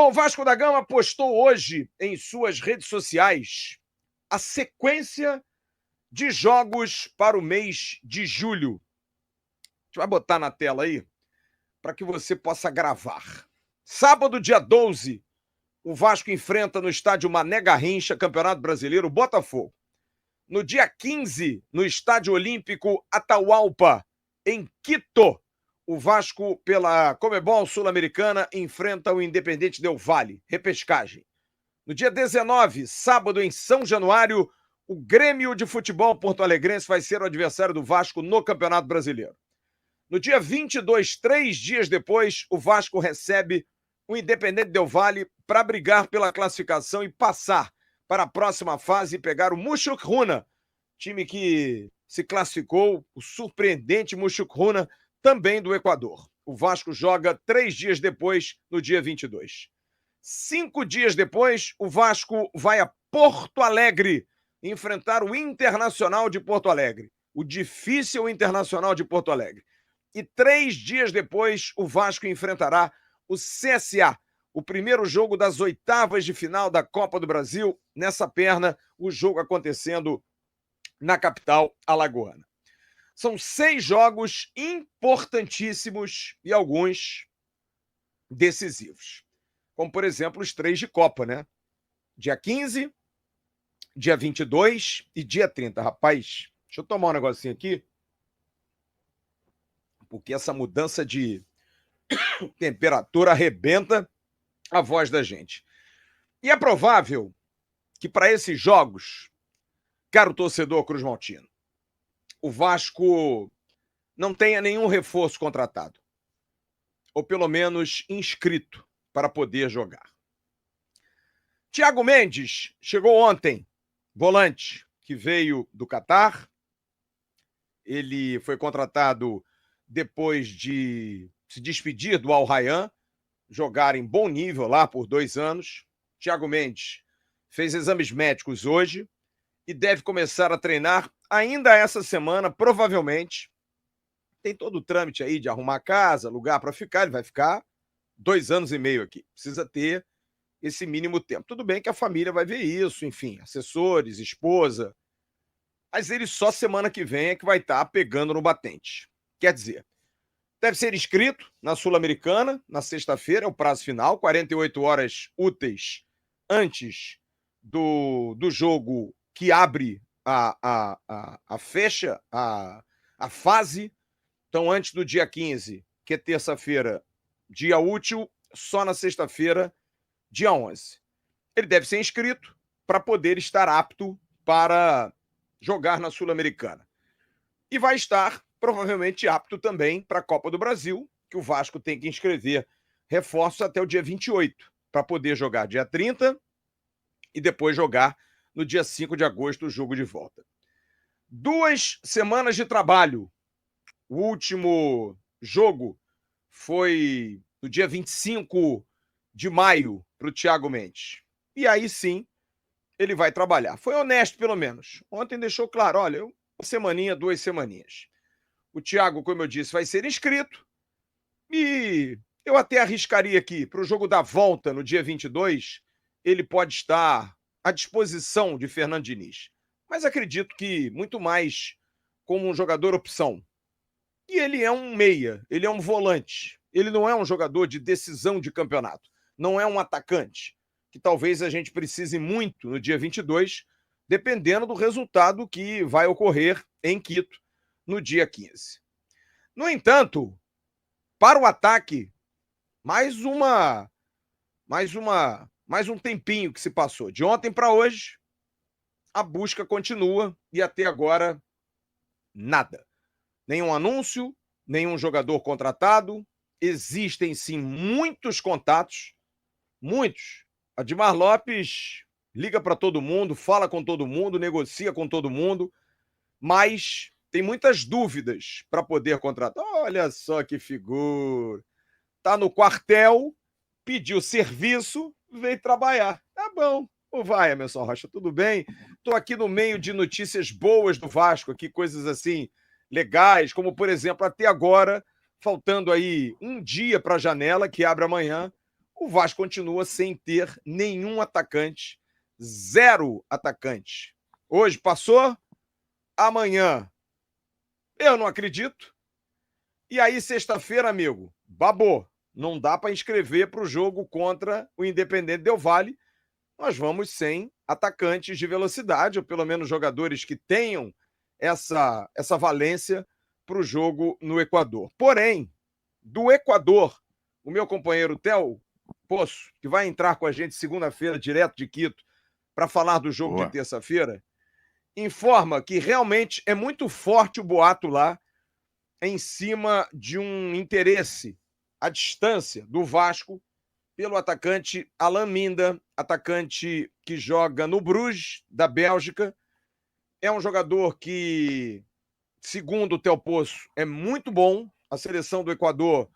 Bom, o Vasco da Gama postou hoje em suas redes sociais a sequência de jogos para o mês de julho. A gente vai botar na tela aí para que você possa gravar. Sábado, dia 12, o Vasco enfrenta no estádio Mané Garrincha, Campeonato Brasileiro, o Botafogo. No dia 15, no Estádio Olímpico Atahualpa, em Quito, o Vasco, pela Conmebol Sul-Americana, enfrenta o Independente Del Valle, repescagem. No dia 19, sábado, em São Januário, o Grêmio de Futebol Porto-Alegrense vai ser o adversário do Vasco no Campeonato Brasileiro. No dia 22, 3 dias depois, o Vasco recebe o Independente Del Valle para brigar pela classificação e passar para a próxima fase e pegar o Mushuk Runa, time que se classificou, o surpreendente Mushuk Runa, também do Equador. O Vasco joga 3 dias depois, no dia 22. 5 dias depois, o Vasco vai a Porto Alegre enfrentar o Internacional de Porto Alegre, o difícil Internacional de Porto Alegre. E 3 dias depois, o Vasco enfrentará o CSA, o primeiro jogo das oitavas de final da Copa do Brasil, nessa perna, o jogo acontecendo na capital alagoana. São 6 jogos importantíssimos e alguns decisivos. Como, por exemplo, os 3 de Copa, né? Dia 15, dia 22 e dia 30. Rapaz, deixa eu tomar um negocinho aqui, porque essa mudança de temperatura arrebenta a voz da gente. E é provável que para esses jogos, caro torcedor cruzmaltino, o Vasco não tenha nenhum reforço contratado, ou pelo menos inscrito para poder jogar. Thiago Mendes chegou ontem, volante, que veio do Catar. Ele foi contratado depois de se despedir do Al Rayyan, jogar em bom nível lá por 2 anos. Thiago Mendes fez exames médicos hoje e deve começar a treinar ainda essa semana, provavelmente. Tem todo o trâmite aí de arrumar casa, lugar para ficar. Ele vai ficar 2 anos e meio aqui. Precisa ter esse mínimo tempo. Tudo bem que a família vai ver isso, enfim, assessores, esposa. Mas ele só semana que vem é que vai estar pegando no batente. Quer dizer, deve ser inscrito na Sul-Americana, na sexta-feira, é o prazo final, 48 horas úteis antes do jogo que abre fecha a fase. Então, antes do dia 15, que é terça-feira, dia útil, só na sexta-feira, dia 11. Ele deve ser inscrito para poder estar apto para jogar na Sul-Americana. E vai estar provavelmente apto também para a Copa do Brasil, que o Vasco tem que inscrever reforços até o dia 28, para poder jogar dia 30 e depois jogar no dia 5 de agosto o jogo de volta. 2 semanas de trabalho. O último jogo foi no dia 25 de maio para o Thiago Mendes. E aí sim, ele vai trabalhar. Foi honesto, pelo menos. Ontem deixou claro, olha, uma semaninha, 2 semaninhas. O Thiago, como eu disse, vai ser inscrito. E eu até arriscaria aqui, para o jogo da volta, no dia 22, ele pode estar à disposição de Fernando Diniz. Mas acredito que muito mais como um jogador opção. E ele é um meia, ele é um volante. Ele não é um jogador de decisão de campeonato. Não é um atacante, que talvez a gente precise muito no dia 22, dependendo do resultado que vai ocorrer em Quito no dia 15. No entanto, para o ataque, mais um tempinho que se passou. De ontem para hoje, a busca continua e até agora, nada. Nenhum anúncio, nenhum jogador contratado. Existem, sim, muitos contatos, muitos. Admar Lopes liga para todo mundo, fala com todo mundo, negocia com todo mundo, mas tem muitas dúvidas para poder contratar. Olha só que figura. Tá no quartel, pediu serviço, veio trabalhar. Tá bom. Ou vai, Emerson Rocha, tudo bem? Tô aqui no meio de notícias boas do Vasco, aqui, coisas assim legais, como, por exemplo, até agora, faltando aí um dia para a janela, que abre amanhã, o Vasco continua sem ter nenhum atacante, 0 atacantes. Hoje passou, amanhã eu não acredito. E aí, sexta-feira, amigo, babou. Não dá para inscrever para o jogo contra o Independente Del Valle. Nós vamos sem atacantes de velocidade, ou pelo menos jogadores que tenham essa valência para o jogo no Equador. Porém, do Equador, o meu companheiro Theo Poço, que vai entrar com a gente segunda-feira, direto de Quito, para falar do jogo de terça-feira, informa que realmente é muito forte o boato lá em cima de um interesse à distância do Vasco pelo atacante Alan Minda, atacante que joga no Bruges, da Bélgica. É um jogador que, segundo o Theo Poço, é muito bom. A seleção do Equador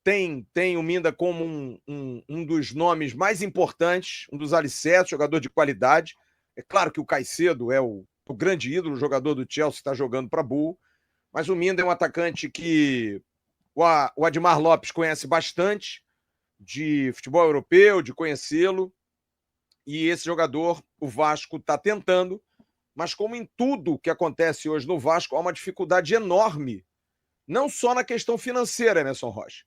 tem o Minda como um dos nomes mais importantes, um dos alicerces, jogador de qualidade. É claro que o Caicedo é o grande ídolo, o jogador do Chelsea, está jogando para Bull, mas o Minda é um atacante que o Admar Lopes conhece bastante de futebol europeu, de conhecê-lo, e esse jogador o Vasco está tentando, mas como em tudo que acontece hoje no Vasco, há uma dificuldade enorme, não só na questão financeira, Emerson Rocha,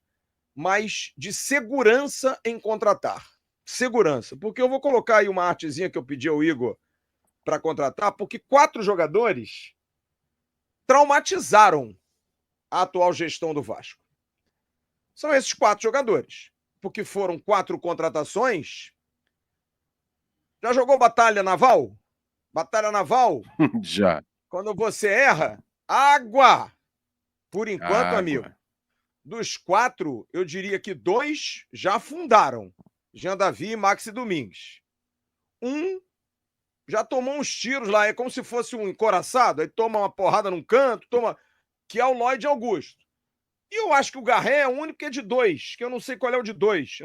mas de segurança em contratar. Segurança, porque eu vou colocar aí uma artezinha que eu pedi ao Igor para contratar, porque 4 jogadores traumatizaram a atual gestão do Vasco. São esses 4 jogadores, porque foram 4 contratações. Já jogou Batalha Naval? Batalha Naval? Já. Quando você erra, água! Por enquanto, Água. amigo, dos 4, eu diria que 2 já afundaram. Jean Davi e Maxi Domingues. Um já tomou uns tiros lá, é como se fosse um encoraçado, aí toma uma porrada num canto, que é o Lloyd Augusto. E eu acho que o Garré é o único que é de 2, que eu não sei qual é o de 2.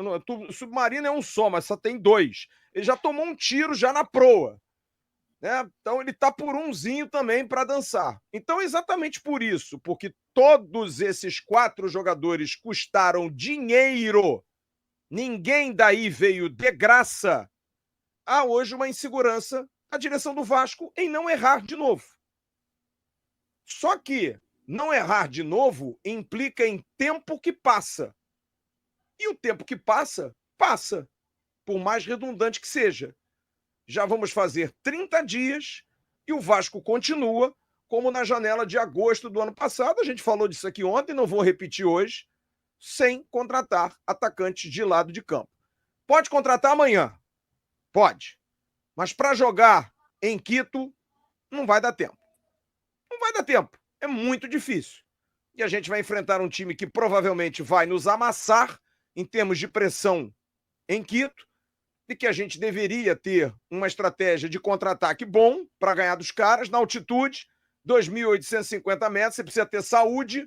O Submarino é um só, mas só tem 2. Ele já tomou um tiro já na proa. Né? Então ele tá por umzinho também para dançar. Então exatamente por isso, porque todos esses 4 jogadores custaram dinheiro, ninguém daí veio de graça, há hoje uma insegurança a direção do Vasco em não errar de novo. Só que não errar de novo implica em tempo que passa. E o tempo que passa, passa, por mais redundante que seja. Já vamos fazer 30 dias e o Vasco continua como na janela de agosto do ano passado. A gente falou disso aqui ontem, não vou repetir hoje, sem contratar atacantes de lado de campo. Pode contratar amanhã? Pode. Mas para jogar em Quito, não vai dar tempo. Não vai dar tempo. É muito difícil. E a gente vai enfrentar um time que provavelmente vai nos amassar em termos de pressão em Quito, e que a gente deveria ter uma estratégia de contra-ataque bom para ganhar dos caras na altitude, 2.850 metros, você precisa ter saúde,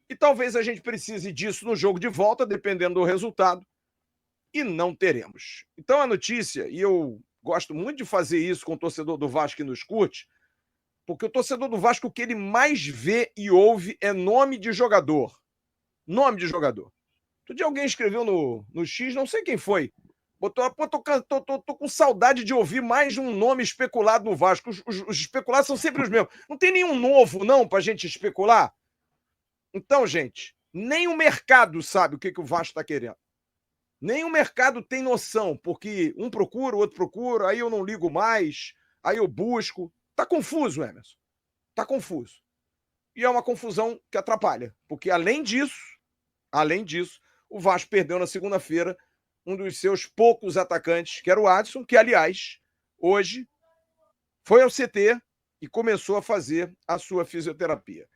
e talvez a gente precise disso no jogo de volta, dependendo do resultado, e não teremos. Então a notícia, e eu gosto muito de fazer isso com o torcedor do Vasco que nos curte, porque o torcedor do Vasco, o que ele mais vê e ouve é nome de jogador. Nome de jogador. Outro dia alguém escreveu no X, não sei quem foi, botou, tô com saudade de ouvir mais um nome especulado no Vasco. Os especulados são sempre os mesmos. Não tem nenhum novo, não, pra gente especular? Então, gente, nem o mercado sabe o que o Vasco tá querendo. Nem o mercado tem noção, porque um procura, o outro procura, aí eu não ligo mais, aí eu busco. Tá confuso, Emerson. Tá confuso. E é uma confusão que atrapalha, porque além disso, o Vasco perdeu na segunda-feira um dos seus poucos atacantes, que era o Adson, que, aliás, hoje foi ao CT e começou a fazer a sua fisioterapia.